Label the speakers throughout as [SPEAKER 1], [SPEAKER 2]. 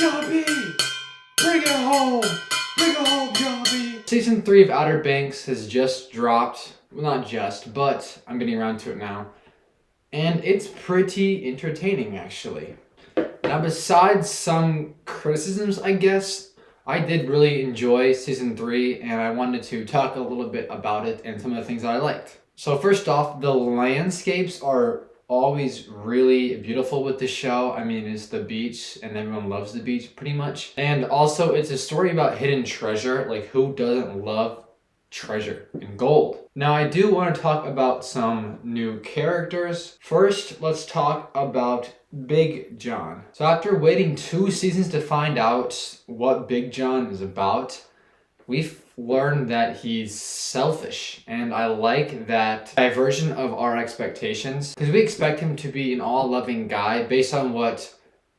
[SPEAKER 1] John B! Bring it home! Bring it home, John B! Season 3 of Outer Banks has just dropped. Well, not just, but I'm getting around to it now. And it's pretty entertaining, actually. Now, besides some criticisms, I guess, I did really enjoy Season 3, and I wanted to talk a little bit about it and some of the things that I liked. So first off, the landscapes are always really beautiful with this show. I mean, it's the beach, and everyone loves the beach pretty much. And also, it's a story about hidden treasure. Like, who doesn't love treasure and gold? Now, I do want to talk about some new characters. First, let's talk about Big John. So after waiting 2 seasons to find out what Big John is about, we've learned that he's selfish, and I like that diversion of our expectations, because we expect him to be an all-loving guy based on what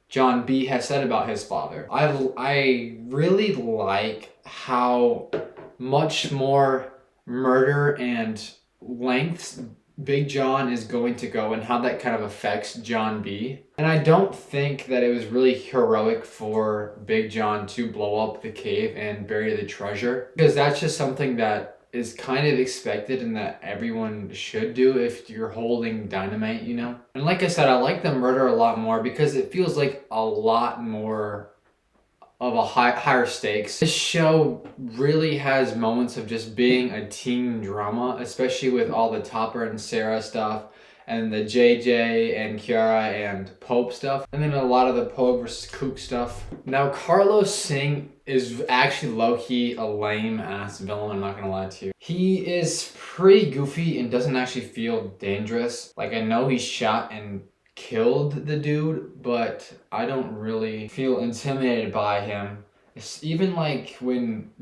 [SPEAKER 1] John B has said about his father. I really like how much more murder and lengths Big John is going to go and how that kind of affects John B. And I don't think that it was really heroic for Big John to blow up the cave and bury the treasure, because that's just something that is kind of expected and that everyone should do if you're holding dynamite, you know? And like I said, I like the murder a lot more because it feels like a lot more of a higher stakes. This show really has moments of just being a teen drama, especially with all the Topper and Sarah stuff and the JJ and Kiara and Pope stuff, and then a lot of the Pope versus Kook stuff. Now, Carlos Singh is actually low-key a lame-ass villain, I'm not gonna lie to you. He is pretty goofy and doesn't actually feel dangerous. Like, I know he shot and killed the dude, but I don't really feel intimidated by him. It's even like when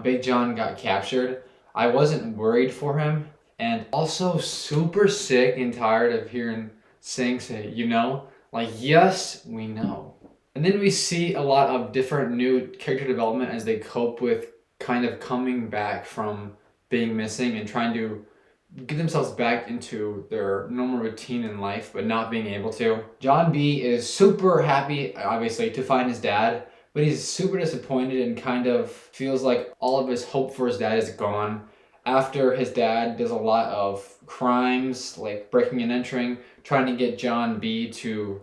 [SPEAKER 1] Big John got captured, I wasn't worried for him. And also super sick and tired of hearing Singh say, you know? Like, yes, we know. And then we see a lot of different new character development as they cope with kind of coming back from being missing and trying to get themselves back into their normal routine in life, but not being able to. John B is super happy, obviously, to find his dad, but he's super disappointed and kind of feels like all of his hope for his dad is gone after his dad does a lot of crimes, like breaking and entering, trying to get John B to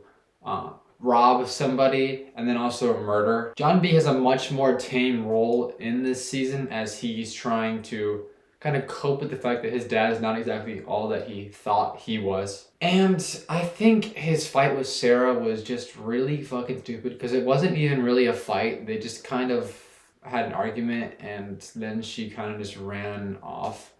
[SPEAKER 1] rob somebody, and then also murder. John B has a much more tame role in this season as he's trying to kind of cope with the fact that his dad is not exactly all that he thought he was. And I think his fight with Sarah was just really fucking stupid, because it wasn't even really a fight. They just kind of had an argument and then she kind of just ran off.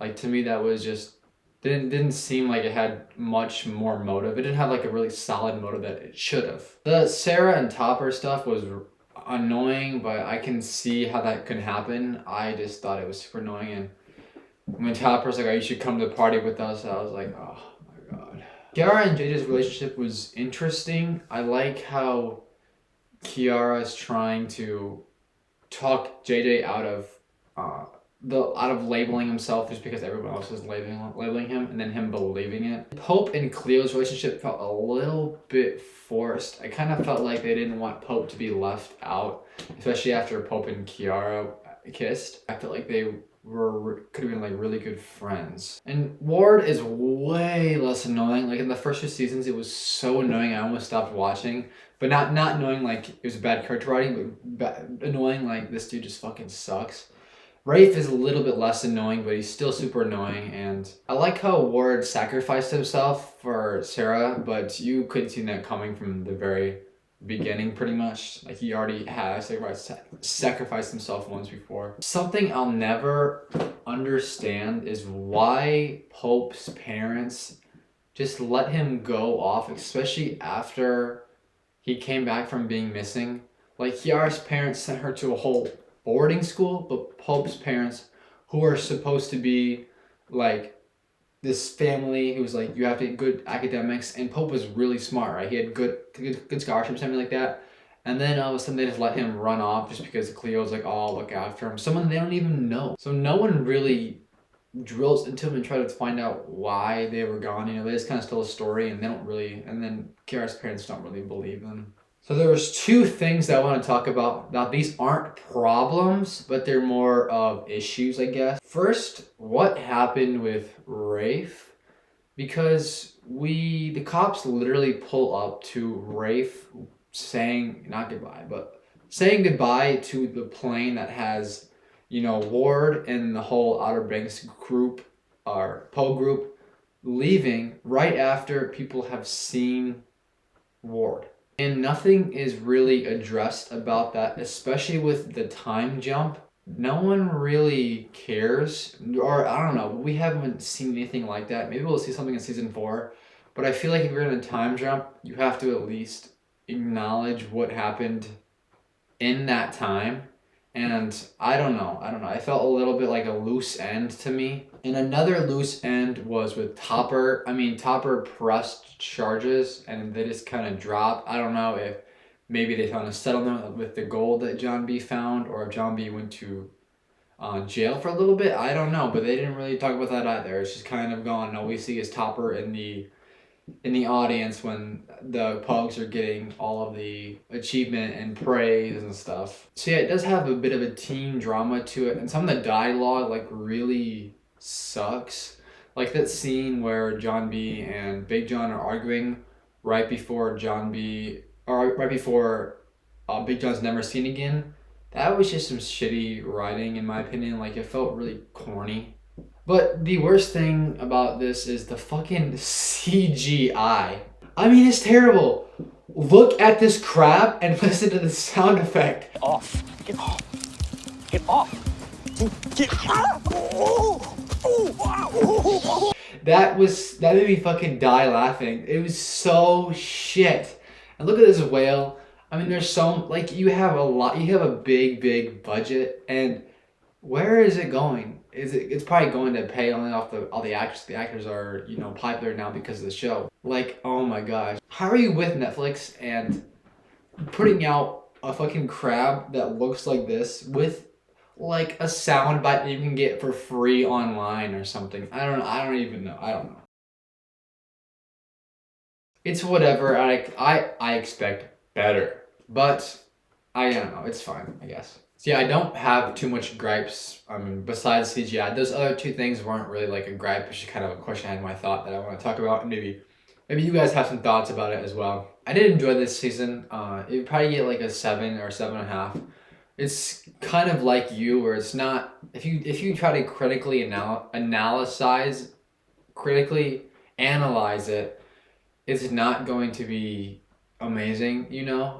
[SPEAKER 1] Like, to me, that was just didn't seem like it had much more motive. It didn't have like a really solid motive that it should have. The Sarah and Topper stuff was annoying, but I can see how that could happen. I just thought it was super annoying, and when Topper's like, oh, you should come to the party with us, I was like, oh my god. Kiara and JJ's relationship was interesting. I like how Kiara is trying to talk JJ out of labeling himself just because everyone else is labeling him, and then him believing it. Pope and Cleo's relationship felt a little bit forced. I kind of felt like they didn't want Pope to be left out, especially after Pope and Kiara kissed. I felt like they could have been like really good friends. And Ward is way less annoying. Like, in the first 2 seasons, it was so annoying I almost stopped watching. But not annoying like it was bad character writing, but annoying like this dude just fucking sucks. Rafe is a little bit less annoying, but he's still super annoying. And I like how Ward sacrificed himself for Sarah, but you could see that coming from the very beginning, pretty much. Like, he already has sacrificed himself once before. Something I'll never understand is why Pope's parents just let him go off, especially after he came back from being missing. Like, Kiara's parents sent her to a whole boarding school, but Pope's parents, who are supposed to be like this family who was like, you have to get good academics, and Pope was really smart, right? He had good scholarships, something like that. And then all of a sudden they just let him run off just because Cleo was like, oh, I'll look after him. Someone they don't even know. So no one really drills into him and try to find out why they were gone. You know, they just kind of tell a story, and they don't really, and then Kiara's parents don't really believe them. So there was two things that I want to talk about. Now these aren't problems, but they're more of issues, I guess. First, what happened with Rafe? Because the cops literally pull up to Rafe saying, not goodbye, but saying goodbye to the plane that has, Ward and the whole Outer Banks group, or Poe group, leaving right after people have seen Ward. And nothing is really addressed about that, especially with the time jump. No one really cares, or I don't know. We haven't seen anything like that. Maybe we'll see something in season 4, but I feel like if you're in a time jump, you have to at least acknowledge what happened in that time. And I don't know. I felt a little bit like a loose end to me. And another loose end was with Topper. I mean, Topper pressed charges and they just kind of dropped. I don't know if maybe they found a settlement with the gold that John B found, or if John B went to jail for a little bit. I don't know, but they didn't really talk about that either. It's just kind of gone. All we see is Topper in the audience when the pugs are getting all of the achievement and praise and stuff. So yeah, it does have a bit of a teen drama to it, and some of the dialogue like really sucks. Like that scene where John B and Big John are arguing right before Big John's never seen again. That was just some shitty writing in my opinion. Like it felt really corny. But the worst thing about this is the fucking CGI. I mean, it's terrible. Look at this crab and listen to the sound effect.
[SPEAKER 2] Off. Get off. Get off. Get off.
[SPEAKER 1] That made me fucking die laughing. It was so shit. And look at this whale. I mean, there's you have a big budget, and where is it going? It's probably going to pay only off all the actors. The actors are, popular now because of the show. Like, oh my gosh. How are you with Netflix and putting out a fucking crab that looks like this with like a sound bite that you can get for free online or something? I don't even know. I don't know. It's whatever. I expect better. But I don't know. It's fine, I guess. So yeah, I don't have too much gripes. Besides CGI, those other two things weren't really like a gripe. It's just kind of a question I had in my thought that I want to talk about, and maybe you guys have some thoughts about it as well. I did enjoy this season. It would probably get like a 7 or 7.5. It's kind of like you, where it's not. If you try to critically analyze it, it's not going to be amazing,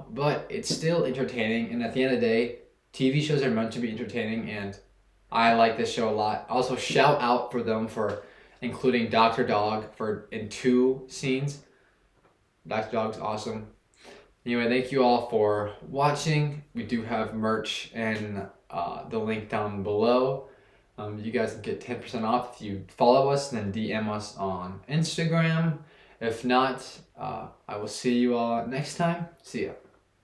[SPEAKER 1] but it's still entertaining. And at the end of the day, TV shows are meant to be entertaining, and I like this show a lot. Also, shout out for them for including Dr. Dog in 2 scenes. Dr. Dog's awesome. Anyway, thank you all for watching. We do have merch and the link down below. You guys can get 10% off if you follow us and then DM us on Instagram. If not, I will see you all next time. See ya.